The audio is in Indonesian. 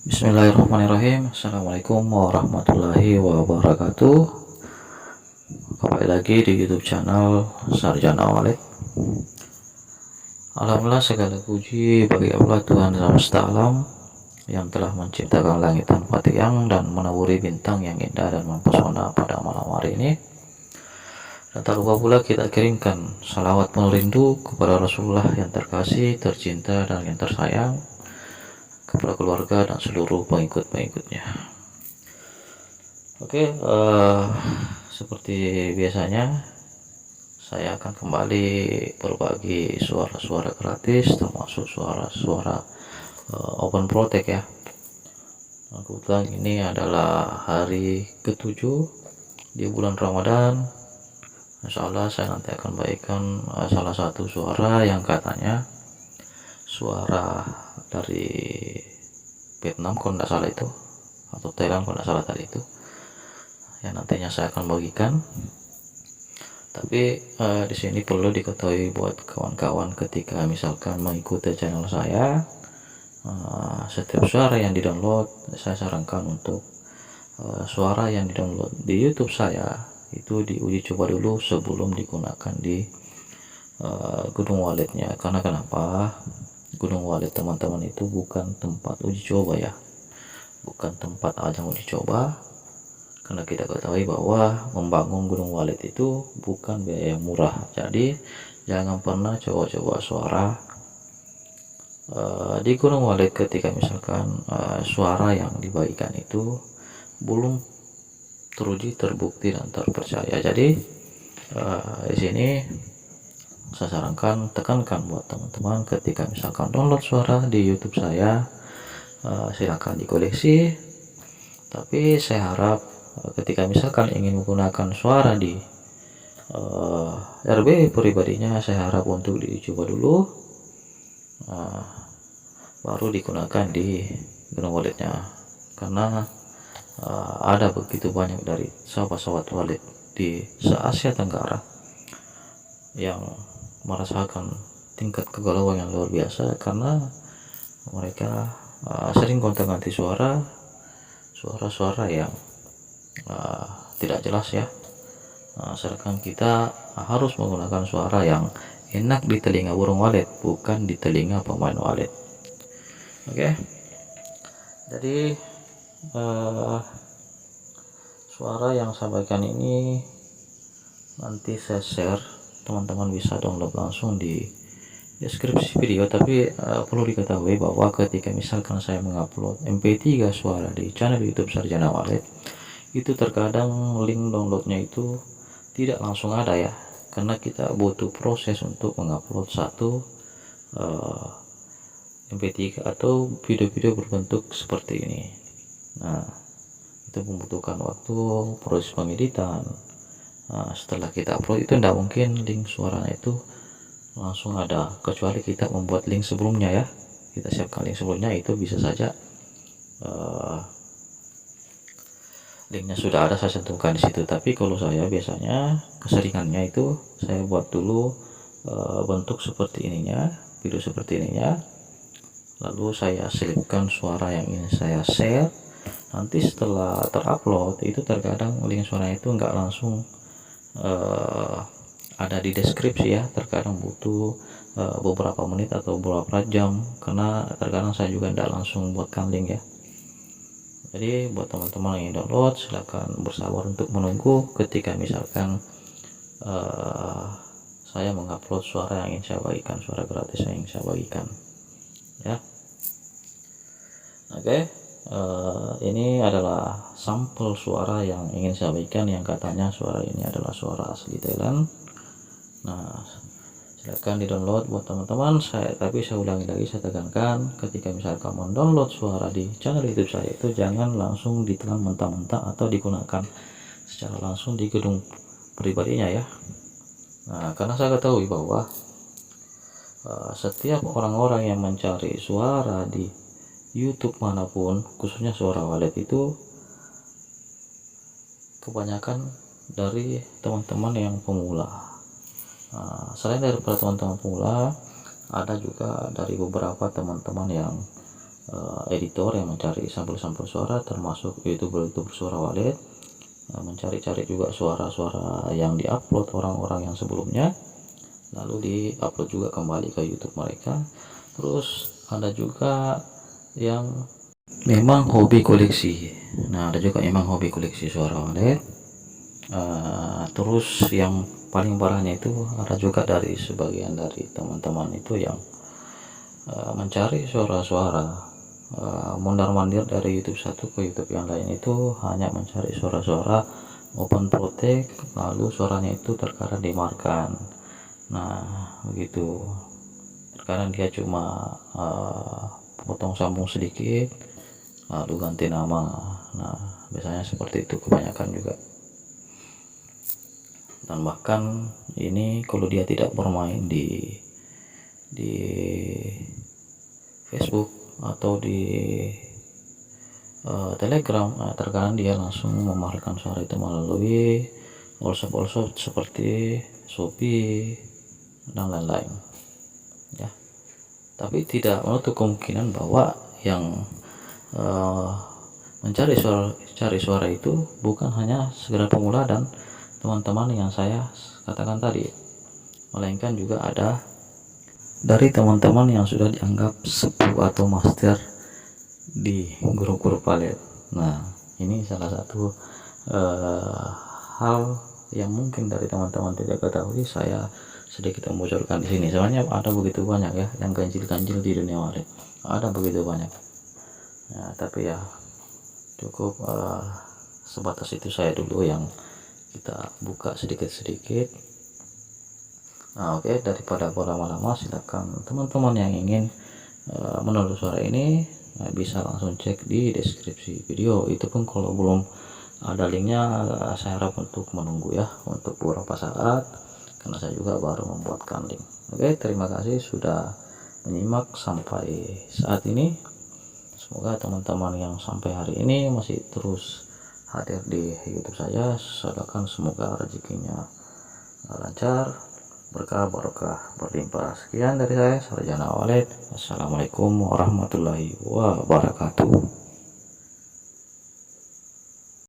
Bismillahirrahmanirrahim. Assalamualaikum warahmatullahi wabarakatuh. Kembali lagi di YouTube channel Sarjana Walid. Alhamdulillah, segala puji bagi Allah Tuhan semesta alam yang telah menciptakan langit tanpa tiang dan menaburi bintang yang indah dan mempesona pada malam hari ini. Dan tak lupa pula kita kirimkan salawat penuh rindu kepada Rasulullah yang terkasih, tercinta, dan yang tersayang, kepada keluarga dan seluruh pengikut-pengikutnya. Oke, seperti biasanya saya akan kembali berbagi suara-suara gratis, termasuk suara-suara open protect ya. Kebetulan ini adalah hari ke-7 di bulan Ramadan. Insya Allah saya nanti akan bagikan salah satu suara yang katanya suara dari Vietnam kalau tidak salah itu, atau Thailand kalau tidak salah tadi itu, yang nantinya saya akan bagikan. Tapi di sini perlu diketahui buat kawan-kawan ketika misalkan mengikuti channel saya, setiap suara yang didownload saya sarankan untuk suara yang didownload di YouTube saya itu diuji coba dulu sebelum digunakan di Gunung Walidnya. Karena kenapa? Gunung Walid teman-teman itu bukan tempat uji coba ya, bukan tempat ajang uji coba. Karena kita ketahui bahwa membangun Gunung Walid itu bukan biaya murah. Jadi jangan pernah coba-coba suara di Gunung Walid ketika misalkan suara yang dibagikan itu belum teruji, terbukti, dan terpercaya. Jadi di sini saya sarankan, tekankan buat teman-teman ketika misalkan download suara di YouTube saya, silakan dikoleksi. Tapi saya harap ketika misalkan ingin menggunakan suara di RB pribadinya, saya harap untuk dicoba dulu, baru digunakan di Gunung Walidnya. Karena ada begitu banyak dari sahabat-sahabat Walid di se-Asia Tenggara yang merasakan tingkat kegalauan yang luar biasa karena mereka sering gonta-ganti suara-suara yang tidak jelas ya. Sedangkan kita harus menggunakan suara yang enak di telinga burung Walid, bukan di telinga pemain Walid. Oke, jadi suara yang saya bagikan ini nanti saya share, teman-teman bisa download langsung di deskripsi video. Tapi perlu diketahui bahwa ketika misalkan saya mengupload MP3 suara di channel YouTube Sarjana Walid, itu terkadang link downloadnya itu tidak langsung ada ya, karena kita butuh proses untuk mengupload satu MP3 atau video-video berbentuk seperti ini. Nah, itu membutuhkan waktu, proses pengeditan. Setelah kita upload itu tidak mungkin link suaranya itu langsung ada, kecuali kita membuat link sebelumnya ya. Kita siapkan link sebelumnya, itu bisa saja linknya sudah ada, saya cantumkan di situ. Tapi kalau saya biasanya keseringannya itu saya buat dulu bentuk seperti ininya, video seperti ininya, lalu saya selipkan suara yang ingin saya share. Nanti setelah terupload itu terkadang link suaranya itu enggak langsung ada di deskripsi ya, terkadang butuh beberapa menit atau beberapa jam, karena terkadang saya juga tidak langsung buatkan link ya. Jadi buat teman-teman yang download, silakan bersabar untuk menunggu ketika misalkan saya mengupload suara yang ingin saya bagikan, suara gratis yang ingin saya bagikan ya. Oke, ini adalah sampel suara yang ingin saya bagikan, yang katanya suara ini adalah suara asli Thailand. Nah, silakan di download buat teman-teman. Tapi saya ulangi lagi, saya tekankan ketika misalkan mendownload suara di channel YouTube saya itu jangan langsung ditelan mentah-mentah atau digunakan secara langsung di gedung pribadinya ya. Nah, karena saya ketahui bahwa setiap orang-orang yang mencari suara di YouTube manapun, khususnya suara Walid, itu kebanyakan dari teman-teman yang pemula. Selain daripada teman-teman pemula, ada juga dari beberapa teman-teman yang editor yang mencari sampel-sampel suara, termasuk youtuber suara Walet, mencari-cari juga suara-suara yang diupload orang-orang yang sebelumnya, lalu diupload juga kembali ke YouTube mereka. Terus ada juga yang memang hobi koleksi. Nah, ada juga memang hobi koleksi suara Walet. Terus yang paling parahnya itu ada juga dari sebagian dari teman-teman itu yang mencari suara-suara mondar-mandir dari YouTube satu ke YouTube yang lain, itu hanya mencari suara-suara open protect, lalu suaranya itu terkadang dimarkan. Nah, begitu. Terkadang dia cuma potong sambung sedikit lalu ganti nama. Nah, biasanya seperti itu kebanyakan juga. Dan bahkan ini kalau dia tidak bermain di Facebook atau di Telegram, terkadang dia langsung memamerkan suara itu melalui all-shop seperti Shopee dan lain-lain ya. Tapi tidak menutup kemungkinan bahwa yang mencari suara itu bukan hanya sekedar pemula dan teman-teman yang saya katakan tadi, melainkan juga ada dari teman-teman yang sudah dianggap sepuh atau master di grup-grup Walet. Nah, ini salah satu hal yang mungkin dari teman-teman tidak ketahui, saya sedikit membocorkan di sini. Soalnya ada begitu banyak ya yang ganjil-ganjil di dunia Walet, ada begitu banyak ya, tapi ya cukup sebatas itu saya dulu yang kita buka sedikit-sedikit. Nah, oke, daripada berlama-lama, silakan teman-teman yang ingin mendownload suara ini bisa langsung cek di deskripsi video. Itu pun kalau belum ada linknya, saya harap untuk menunggu ya untuk beberapa saat, karena saya juga baru membuatkan link. Oke, terima kasih sudah menyimak sampai saat ini. Semoga teman-teman yang sampai hari ini masih terus hadir di YouTube saya, doakan semoga rezekinya lancar, berkah barokah berlimpah. Sekian dari saya, Sarjana Walet. Assalamualaikum warahmatullahi wabarakatuh.